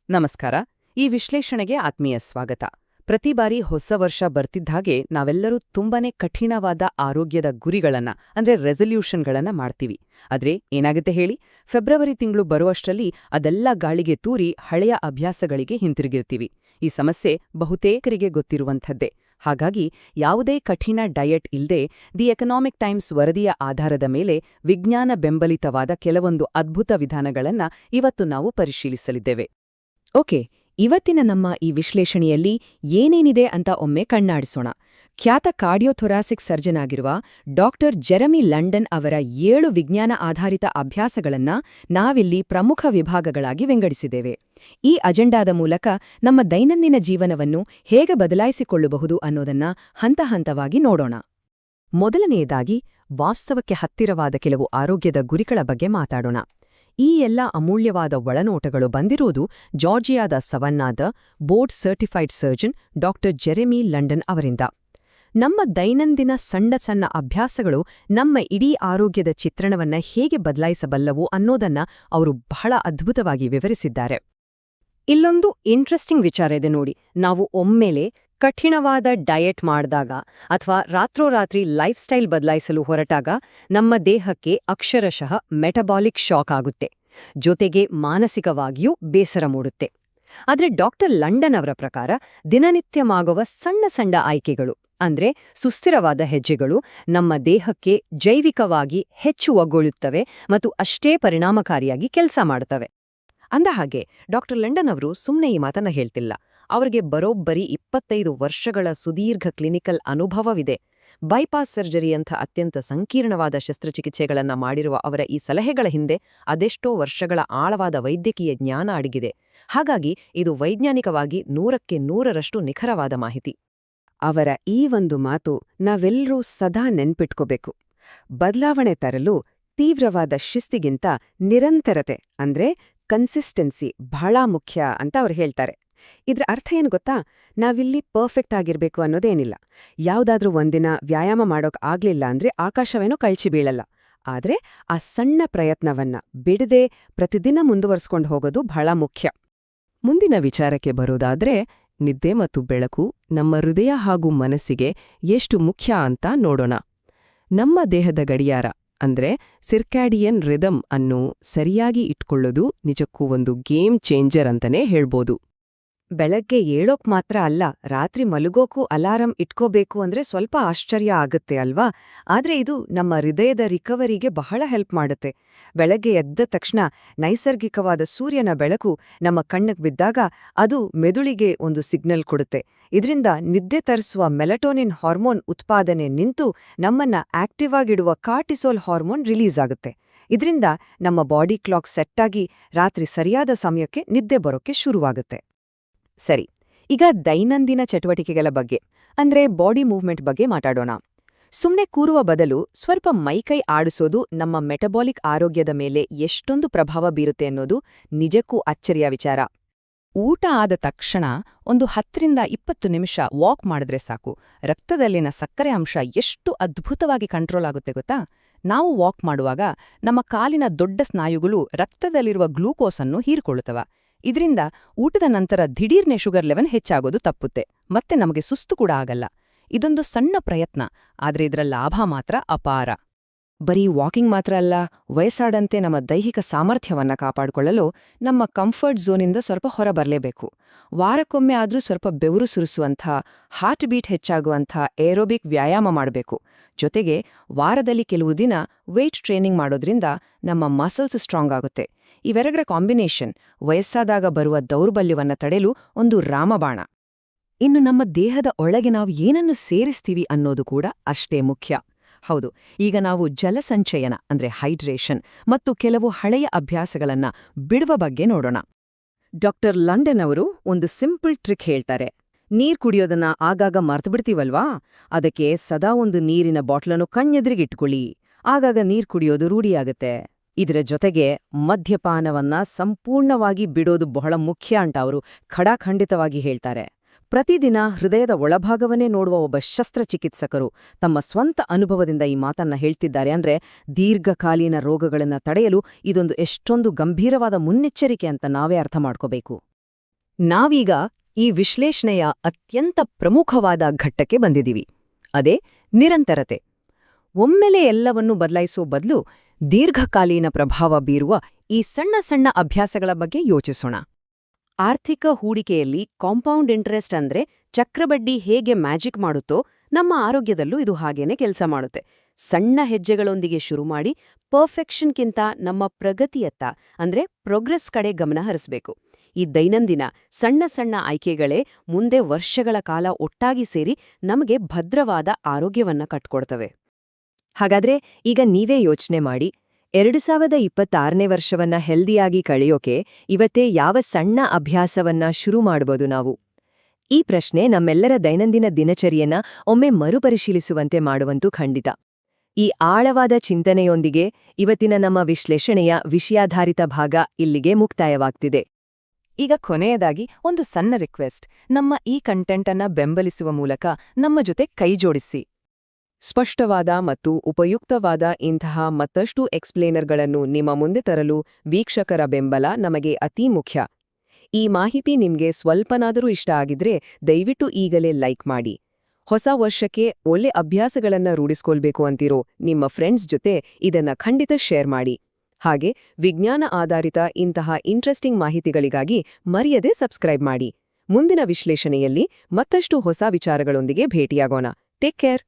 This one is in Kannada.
ನಮಸ್ಕಾರ. ಈ ವಿಶ್ಲೇಷಣೆಗೆ ಆತ್ಮೀಯ ಸ್ವಾಗತ. ಪ್ರತಿ ಬಾರಿ ಹೊಸ ವರ್ಷ ಬರ್ತಿದ್ಹಾಗೆ ನಾವೆಲ್ಲರೂ ತುಂಬಾನೇ ಕಠಿಣವಾದ ಆರೋಗ್ಯದ ಗುರಿಗಳನ್ನ ಅಂದ್ರೆ ರೆಸಲ್ಯೂಷನ್ಗಳನ್ನ ಮಾಡ್ತೀವಿ. ಆದ್ರೆ ಏನಾಗುತ್ತೆ ಹೇಳಿ, ಫೆಬ್ರವರಿ ತಿಂಗಳು ಬರುವಷ್ಟರಲ್ಲಿ ಅದೆಲ್ಲ ಗಾಳಿಗೆ ತೂರಿ ಹಳೆಯ ಅಭ್ಯಾಸಗಳಿಗೆ ಹಿಂತಿರುಗಿರ್ತೀವಿ. ಈ ಸಮಸ್ಯೆ ಬಹುತೇಕರಿಗೆ ಗೊತ್ತಿರುವಂಥದ್ದೇ. ಹಾಗಾಗಿ ಯಾವುದೇ ಕಠಿಣ ಡಯಟ್ ಇಲ್ದೇ ದಿ ಎಕನಾಮಿಕ್ ಟೈಮ್ಸ್ ವರದಿಯ ಆಧಾರದ ಮೇಲೆ ವಿಜ್ಞಾನ ಬೆಂಬಲಿತವಾದ ಕೆಲವೊಂದು ಅದ್ಭುತ ವಿಧಾನಗಳನ್ನ ಇವತ್ತು ನಾವು ಪರಿಶೀಲಿಸಲಿದ್ದೇವೆ. ಓಕೆ, ಇವತ್ತಿನ ನಮ್ಮ ಈ ವಿಶ್ಲೇಷಣೆಯಲ್ಲಿ ಏನೇನಿದೆ ಅಂತ ಒಮ್ಮೆ ಕಣ್ಣಾಡಿಸೋಣ. ಖ್ಯಾತ ಕಾರ್ಡಿಯೋಥೊರಾಸಿಕ್ ಸರ್ಜನ್ ಆಗಿರುವ ಡಾಕ್ಟರ್ ಜೆರೆಮಿ ಲಂಡನ್ ಅವರ 7 ವಿಜ್ಞಾನ ಆಧಾರಿತ ಅಭ್ಯಾಸಗಳನ್ನ ನಾವಿಲ್ಲಿ ಪ್ರಮುಖ ವಿಭಾಗಗಳಾಗಿ ವಿಂಗಡಿಸಿದ್ದೇವೆ. ಈ ಅಜೆಂಡಾದ ಮೂಲಕ ನಮ್ಮ ದೈನಂದಿನ ಜೀವನವನ್ನು ಹೇಗೆ ಬದಲಾಯಿಸಿಕೊಳ್ಳಬಹುದು ಅನ್ನೋದನ್ನ ಹಂತ ಹಂತವಾಗಿ ನೋಡೋಣ. ಮೊದಲನೆಯದಾಗಿ, ವಾಸ್ತವಕ್ಕೆ ಹತ್ತಿರವಾದ ಕೆಲವು ಆರೋಗ್ಯದ ಗುರಿಗಳ ಬಗ್ಗೆ ಮಾತಾಡೋಣ. ಈ ಎಲ್ಲ ಅಮೂಲ್ಯವಾದ ಒಳನೋಟಗಳು ಬಂದಿರುವುದು ಜಾರ್ಜಿಯಾದ ಸವನ್ನಾದ board certified surgeon doctor Jeremy London ಅವರಿಂದ. ನಮ್ಮ ದೈನಂದಿನ ಸಣ್ಣ ಸಣ್ಣ ಅಭ್ಯಾಸಗಳು ನಮ್ಮ ಇಡೀ ಆರೋಗ್ಯದ ಚಿತ್ರಣವನ್ನ ಹೇಗೆ ಬದಲಾಯಿಸಬಲ್ಲವು ಅನ್ನೋದನ್ನ ಅವರು ಬಹಳ ಅದ್ಭುತವಾಗಿ ವಿವರಿಸಿದ್ದಾರೆ. ಇಲ್ಲೊಂದು ಇಂಟ್ರೆಸ್ಟಿಂಗ್ ವಿಚಾರ ಇದೆ ನೋಡಿ. ನಾವು ಒಮ್ಮೆಲೆ ಕಠಿಣವಾದ ಡಯಟ್ ಮಾಡಿದಾಗ ಅಥವಾ ರಾತ್ರೋರಾತ್ರಿ ಲೈಫ್ ಸ್ಟೈಲ್ ಬದಲಾಯಿಸಲು ಹೊರಟಾಗ ನಮ್ಮ ದೇಹಕ್ಕೆ ಅಕ್ಷರಶಃ ಮೆಟಬಾಲಿಕ್ ಶಾಕ್ ಆಗುತ್ತೆ. ಜೊತೆಗೆ ಮಾನಸಿಕವಾಗಿಯೂ ಬೇಸರ ಮೂಡುತ್ತೆ. ಆದರೆ ಡಾಕ್ಟರ್ ಲಂಡನ್ ಅವರ ಪ್ರಕಾರ ದಿನನಿತ್ಯವಾಗುವ ಸಣ್ಣ ಸಣ್ಣ ಆಯ್ಕೆಗಳು ಅಂದ್ರೆ ಸುಸ್ಥಿರವಾದ ಹೆಜ್ಜೆಗಳು ನಮ್ಮ ದೇಹಕ್ಕೆ ಜೈವಿಕವಾಗಿ ಹೆಚ್ಚು ಒಗ್ಗೊಳ್ಳುತ್ತವೆ ಮತ್ತು ಅಷ್ಟೇ ಪರಿಣಾಮಕಾರಿಯಾಗಿ ಕೆಲಸ ಮಾಡುತ್ತವೆ. ಅಂದಹಾಗೆ ಡಾಕ್ಟರ್ ಲಂಡನ್ ಅವರು ಸುಮ್ಮನೆ ಈ ಮಾತನ್ನ ಹೇಳ್ತಿಲ್ಲ. ಅವರಿಗೆ ಬರೋಬ್ಬರಿ 25 ವರ್ಷಗಳ ಸುದೀರ್ಘ ಕ್ಲಿನಿಕಲ್ ಅನುಭವವಿದೆ. ಬೈಪಾಸ್ ಸರ್ಜರಿಯಂಥ ಅತ್ಯಂತ ಸಂಕೀರ್ಣವಾದ ಶಸ್ತ್ರಚಿಕಿತ್ಸೆಗಳನ್ನ ಮಾಡಿರುವ ಅವರ ಈ ಸಲಹೆಗಳ ಹಿಂದೆ ಅದೆಷ್ಟೋ ವರ್ಷಗಳ ಆಳವಾದ ವೈದ್ಯಕೀಯ ಜ್ಞಾನ ಅಡಗಿದೆ. ಹಾಗಾಗಿ ಇದು ವೈಜ್ಞಾನಿಕವಾಗಿ 100ಕ್ಕೆ 100ರಷ್ಟು ನಿಖರವಾದ ಮಾಹಿತಿ. ಅವರ ಈ ಒಂದು ಮಾತು ನಾವೆಲ್ಲರೂ ಸದಾ ನೆನ್ಪಿಟ್ಕೋಬೇಕು. ಬದಲಾವಣೆ ತರಲು ತೀವ್ರವಾದ ಶಿಸ್ತಿಗಿಂತ ನಿರಂತರತೆ ಅಂದ್ರೆ ಕನ್ಸಿಸ್ಟೆನ್ಸಿ ಬಹಳ ಮುಖ್ಯ ಅಂತ ಅವ್ರು ಹೇಳ್ತಾರೆ. ಇದ್ರ ಅರ್ಥ ಏನು ಗೊತ್ತಾ? ನಾವಿಲ್ಲಿ ಪರ್ಫೆಕ್ಟ್ ಆಗಿರ್ಬೇಕು ಅನ್ನೋದೇನಿಲ್ಲ. ಯಾವುದಾದ್ರೂ ಒಂದಿನ ವ್ಯಾಯಾಮ ಮಾಡೋಕ್ ಆಗ್ಲಿಲ್ಲ ಅಂದ್ರೆ ಆಕಾಶವೇನೋ ಕಳ್ಚಿ ಬೀಳಲ್ಲ. ಆದ್ರೆ ಆ ಸಣ್ಣ ಪ್ರಯತ್ನವನ್ನ ಬಿಡದೆ ಪ್ರತಿದಿನ ಮುಂದುವರ್ಸ್ಕೊಂಡು ಹೋಗೋದು ಬಹಳ ಮುಖ್ಯ. ಮುಂದಿನ ವಿಚಾರಕ್ಕೆ ಬರೋದಾದ್ರೆ, ನಿದ್ದೆ ಮತ್ತು ಬೆಳಕು ನಮ್ಮ ಹೃದಯ ಹಾಗೂ ಮನಸ್ಸಿಗೆ ಎಷ್ಟು ಮುಖ್ಯ ಅಂತ ನೋಡೋಣ. ನಮ್ಮ ದೇಹದ ಗಡಿಯಾರ ಅಂದ್ರೆ ಸಿರ್ಕ್ಯಾಡಿಯನ್ ರಿದಮ್ ಅನ್ನು ಸರಿಯಾಗಿ ಇಟ್ಕೊಳ್ಳೋದು ನಿಜಕ್ಕೂ ಒಂದು ಗೇಮ್ ಚೇಂಜರ್ ಅಂತಾನೆ ಹೇಳ್ಬೋದು. ಬೆಳಗ್ಗೆ ಏಳೋಕ್ ಮಾತ್ರ ಅಲ್ಲ, ರಾತ್ರಿ ಮಲಗೋಕ್ಕೂ ಅಲಾರಂ ಇಟ್ಕೋಬೇಕು ಅಂದ್ರೆ ಸ್ವಲ್ಪ ಆಶ್ಚರ್ಯ ಆಗುತ್ತೆ ಅಲ್ವಾ? ಆದ್ರೆ ಇದು ನಮ್ಮ ಹೃದಯದ ರಿಕವರಿಗೆ ಬಹಳ ಹೆಲ್ಪ್ ಮಾಡುತ್ತೆ. ಬೆಳಗ್ಗೆ ಎದ್ದ ತಕ್ಷಣ ನೈಸರ್ಗಿಕವಾದ ಸೂರ್ಯನ ಬೆಳಕು ನಮ್ಮ ಕಣ್ಣಿಗೆ ಬಿದ್ದಾಗ ಅದು ಮೆದುಳಿಗೆ ಒಂದು ಸಿಗ್ನಲ್ ಕೊಡುತ್ತೆ. ಇದರಿಂದ ನಿದ್ದೆ ತರಿಸುವ ಮೆಲಟೋನಿನ್ ಹಾರ್ಮೋನ್ ಉತ್ಪಾದನೆ ನಿಂತು ನಮ್ಮನ್ನ ಆಕ್ಟಿವ್ ಆಗಿಡುವ ಕಾರ್ಟಿಸೋಲ್ ಹಾರ್ಮೋನ್ ರಿಲೀಸ್ ಆಗುತ್ತೆ. ಇದರಿಂದ ನಮ್ಮ ಬಾಡಿ ಕ್ಲಾಕ್ ಸೆಟ್ಟಾಗಿ ರಾತ್ರಿ ಸರಿಯಾದ ಸಮಯಕ್ಕೆ ನಿದ್ದೆ ಬರೋಕ್ಕೆ ಶುರುವಾಗುತ್ತೆ. ಸರಿ, ಈಗ ದೈನಂದಿನ ಚಟುವಟಿಕೆಗಳ ಬಗ್ಗೆ ಅಂದ್ರೆ ಬಾಡಿ ಮೂವ್ಮೆಂಟ್ ಬಗ್ಗೆ ಮಾತಾಡೋಣ. ಸುಮ್ನೆ ಕೂರುವ ಬದಲು ಸ್ವಲ್ಪ ಮೈಕೈ ಆಡಿಸೋದು ನಮ್ಮ ಮೆಟಬಾಲಿಕ್ ಆರೋಗ್ಯದ ಮೇಲೆ ಎಷ್ಟೊಂದು ಪ್ರಭಾವ ಬೀರುತ್ತೆ ಅನ್ನೋದು ನಿಜಕ್ಕೂ ಅಚ್ಚರಿಯ ವಿಚಾರ. ಊಟ ಆದ ತಕ್ಷಣ ಒಂದು 10ರಿಂದ 20 ನಿಮಿಷ ವಾಕ್ ಮಾಡಿದ್ರೆ ಸಾಕು, ರಕ್ತದಲ್ಲಿನ ಸಕ್ಕರೆ ಅಂಶ ಎಷ್ಟು ಅದ್ಭುತವಾಗಿ ಕಂಟ್ರೋಲ್ ಆಗುತ್ತೆ ಗೊತ್ತಾ? ನಾವು ವಾಕ್ ಮಾಡುವಾಗ ನಮ್ಮ ಕಾಲಿನ ದೊಡ್ಡ ಸ್ನಾಯುಗಳು ರಕ್ತದಲ್ಲಿರುವ ಗ್ಲೂಕೋಸನ್ನು ಹೀರಿಕೊಳ್ಳುತ್ತವ. ಇದರಿಂದ ಊಟದ ನಂತರ ದಿಢೀರ್ನೆ ಶುಗರ್ ಲೆವೆಲ್ ಹೆಚ್ಚಾಗೋದು ತಪ್ಪುತ್ತೆ, ಮತ್ತೆ ನಮಗೆ ಸುಸ್ತು ಕೂಡ ಆಗಲ್ಲ. ಇದೊಂದು ಸಣ್ಣ ಪ್ರಯತ್ನ, ಆದ್ರೆ ಇದರ ಲಾಭ ಮಾತ್ರ ಅಪಾರ. ಬರೀ ವಾಕಿಂಗ್ ಮಾತ್ರ ಅಲ್ಲ, ವಯಸ್ಸಾದಂತೆ ನಮ್ಮ ದೈಹಿಕ ಸಾಮರ್ಥ್ಯವನ್ನ ಕಾಪಾಡಿಕೊಳ್ಳಲು ನಮ್ಮ ಕಂಫರ್ಟ್ ಝೋನಿಂದ ಸ್ವಲ್ಪ ಹೊರಬರಲೇಬೇಕು. ವಾರಕ್ಕೊಮ್ಮೆ ಆದ್ರೂ ಸ್ವಲ್ಪ ಬೆವರು ಸುರಿಸುವಂಥ, ಹಾರ್ಟ್ ಬೀಟ್ ಹೆಚ್ಚಾಗುವಂಥ ಏರೋಬಿಕ್ ವ್ಯಾಯಾಮ ಮಾಡಬೇಕು. ಜೊತೆಗೆ ವಾರದಲ್ಲಿ ಕೆಲವು ದಿನ ವೇಟ್ ಟ್ರೈನಿಂಗ್ ಮಾಡೋದ್ರಿಂದ ನಮ್ಮ ಮಸಲ್ಸ್ ಸ್ಟ್ರಾಂಗ್ ಆಗುತ್ತೆ. ಇವೆರಡರ ಕಾಂಬಿನೇಷನ್ ವಯಸ್ಸಾದಾಗ ಬರುವ ದೌರ್ಬಲ್ಯವನ್ನ ತಡೆಯಲು ಒಂದು ರಾಮಬಾಣ. ಇನ್ನು ನಮ್ಮ ದೇಹದ ಒಳಗೆ ನಾವು ಏನನ್ನು ಸೇರಿಸ್ತೀವಿ ಅನ್ನೋದು ಕೂಡ ಅಷ್ಟೇ ಮುಖ್ಯ. ಹೌದು, ಈಗ ನಾವು ಜಲಸಂಚಯನ ಅಂದ್ರೆ ಹೈಡ್ರೇಷನ್ ಮತ್ತು ಕೆಲವು ಹಳೆಯ ಅಭ್ಯಾಸಗಳನ್ನ ಬಿಡುವ ಬಗ್ಗೆ ನೋಡೋಣ. ಡಾಕ್ಟರ್ ಲಂಡನ್ ಅವರು ಒಂದು ಸಿಂಪಲ್ ಟ್ರಿಕ್ ಹೇಳ್ತಾರೆ. ನೀರ್ ಕುಡಿಯೋದನ್ನ ಆಗಾಗ ಮರ್ತುಬಿಡ್ತೀವಲ್ವಾ, ಅದಕ್ಕೆ ಸದಾ ಒಂದು ನೀರಿನ ಬಾಟ್ಲನ್ನು ಕಣ್ಣೆದುರಿಗಿಟ್ಕೊಳ್ಳಿ. ಆಗಾಗ ನೀರ್ ಕುಡಿಯೋದು ರೂಢಿಯಾಗತ್ತೆ. ಇದರ ಜೊತೆಗೆ ಮದ್ಯಪಾನವನ್ನ ಸಂಪೂರ್ಣವಾಗಿ ಬಿಡೋದು ಬಹಳ ಮುಖ್ಯ ಅಂತ ಅವರು ಖಡಾಖಂಡಿತವಾಗಿ ಹೇಳ್ತಾರೆ. ಪ್ರತಿದಿನ ಹೃದಯದ ಒಳಭಾಗವನ್ನೇ ನೋಡುವ ಒಬ್ಬ ಶಸ್ತ್ರಚಿಕಿತ್ಸಕರು ತಮ್ಮ ಸ್ವಂತ ಅನುಭವದಿಂದ ಈ ಮಾತನ್ನ ಹೇಳ್ತಿದ್ದಾರೆ ಅಂದ್ರೆ ದೀರ್ಘಕಾಲೀನ ರೋಗಗಳನ್ನ ತಡೆಯಲು ಇದೊಂದು ಎಷ್ಟೊಂದು ಗಂಭೀರವಾದ ಮುನ್ನೆಚ್ಚರಿಕೆ ಅಂತ ನಾವೇ ಅರ್ಥ ಮಾಡ್ಕೋಬೇಕು. ನಾವೀಗ ಈ ವಿಶ್ಲೇಷಣೆಯ ಅತ್ಯಂತ ಪ್ರಮುಖವಾದ ಘಟ್ಟಕ್ಕೆ ಬಂದಿದ್ದೀವಿ. ಅದೇ ನಿರಂತರತೆ. ಒಮ್ಮೆಲೆ ಎಲ್ಲವನ್ನೂ ಬದಲಾಯಿಸೋ ಬದಲು ದೀರ್ಘಕಾಲೀನ ಪ್ರಭಾವ ಬೀರುವ ಈ ಸಣ್ಣ ಸಣ್ಣ ಅಭ್ಯಾಸಗಳ ಬಗ್ಗೆ ಯೋಚಿಸೋಣ. ಆರ್ಥಿಕ ಹೂಡಿಕೆಯಲ್ಲಿ ಕಾಂಪೌಂಡ್ ಇಂಟ್ರೆಸ್ಟ್ ಅಂದ್ರೆ ಚಕ್ರಬಡ್ಡಿ ಹೇಗೆ ಮ್ಯಾಜಿಕ್ ಮಾಡುತ್ತೋ ನಮ್ಮ ಆರೋಗ್ಯದಲ್ಲೂ ಇದು ಹಾಗೇನೆ ಕೆಲಸ ಮಾಡುತ್ತೆ. ಸಣ್ಣ ಹೆಜ್ಜೆಗಳೊಂದಿಗೆ ಶುರು ಮಾಡಿ ಪರ್ಫೆಕ್ಷನ್ಗಿಂತ ನಮ್ಮ ಪ್ರಗತಿಯತ್ತ ಅಂದ್ರೆ ಪ್ರೋಗ್ರೆಸ್ ಕಡೆ ಗಮನ ಹರಿಸಬೇಕು. ಈ ದೈನಂದಿನ ಸಣ್ಣ ಸಣ್ಣ ಆಯ್ಕೆಗಳೇ ಮುಂದೆ ವರ್ಷಗಳ ಕಾಲ ಒಟ್ಟಾಗಿ ಸೇರಿ ನಮಗೆ ಭದ್ರವಾದ ಆರೋಗ್ಯವನ್ನ ಕಟ್ಕೊಡ್ತವೆ. ಹಾಗಾದ್ರೆ ಈಗ ನೀವೇ ಯೋಚನೆ ಮಾಡಿ, 2026ನೇ ವರ್ಷವನ್ನ ಹೆಲ್ದಿಯಾಗಿ ಕಳೆಯೋಕೆ ಇವತ್ತೇ ಯಾವ ಸಣ್ಣ ಅಭ್ಯಾಸವನ್ನ ಶುರು ಮಾಡ್ಬೋದು ನಾವು? ಈ ಪ್ರಶ್ನೆ ನಮ್ಮೆಲ್ಲರ ದೈನಂದಿನ ದಿನಚರಿಯನ್ನ ಒಮ್ಮೆ ಮರುಪರಿಶೀಲಿಸುವಂತೆ ಮಾಡುವಂತೂ ಖಂಡಿತ. ಈ ಆಳವಾದ ಚಿಂತನೆಯೊಂದಿಗೆ ಇವತ್ತಿನ ನಮ್ಮ ವಿಶ್ಲೇಷಣೆಯ ವಿಷಯಾಧಾರಿತ ಭಾಗ ಇಲ್ಲಿಗೆ ಮುಕ್ತಾಯವಾಗ್ತಿದೆ. ಈಗ ಕೊನೆಯದಾಗಿ ಒಂದು ಸಣ್ಣ ರಿಕ್ವೆಸ್ಟ್. ನಮ್ಮ ಈ ಕಂಟೆಂಟನ್ನ ಬೆಂಬಲಿಸುವ ಮೂಲಕ ನಮ್ಮ ಜೊತೆ ಕೈಜೋಡಿಸಿ. ಸ್ಪಷ್ಟವಾದ ಮತ್ತು ಉಪಯುಕ್ತವಾದ ಇಂತಹ ಮತ್ತಷ್ಟು ಎಕ್ಸ್ಪ್ಲೇನರ್ಗಳನ್ನು ನಿಮ್ಮ ಮುಂದೆ ತರಲು ವೀಕ್ಷಕರ ಬೆಂಬಲ ನಮಗೆ ಅತೀ ಮುಖ್ಯ. ಈ ಮಾಹಿತಿ ನಿಮ್ಗೆ ಸ್ವಲ್ಪನಾದರೂ ಇಷ್ಟ ಆಗಿದ್ರೆ ದಯವಿಟ್ಟು ಈಗಲೇ ಲೈಕ್ ಮಾಡಿ. ಹೊಸ ವರ್ಷಕ್ಕೆ ಒಳ್ಳೆ ಅಭ್ಯಾಸಗಳನ್ನ ರೂಢಿಸ್ಕೊಳ್ಬೇಕು ಅಂತಿರೋ ನಿಮ್ಮ ಫ್ರೆಂಡ್ಸ್ ಜೊತೆ ಇದನ್ನ ಖಂಡಿತ ಶೇರ್ ಮಾಡಿ. ಹಾಗೆ ವಿಜ್ಞಾನ ಆಧಾರಿತ ಇಂತಹ ಇಂಟ್ರೆಸ್ಟಿಂಗ್ ಮಾಹಿತಿಗಳಿಗಾಗಿ ಮರೆಯದೆ ಸಬ್ಸ್ಕ್ರೈಬ್ ಮಾಡಿ. ಮುಂದಿನ ವಿಶ್ಲೇಷಣೆಯಲ್ಲಿ ಮತ್ತಷ್ಟು ಹೊಸ ವಿಚಾರಗಳೊಂದಿಗೆ ಭೇಟಿಯಾಗೋಣ. Take care.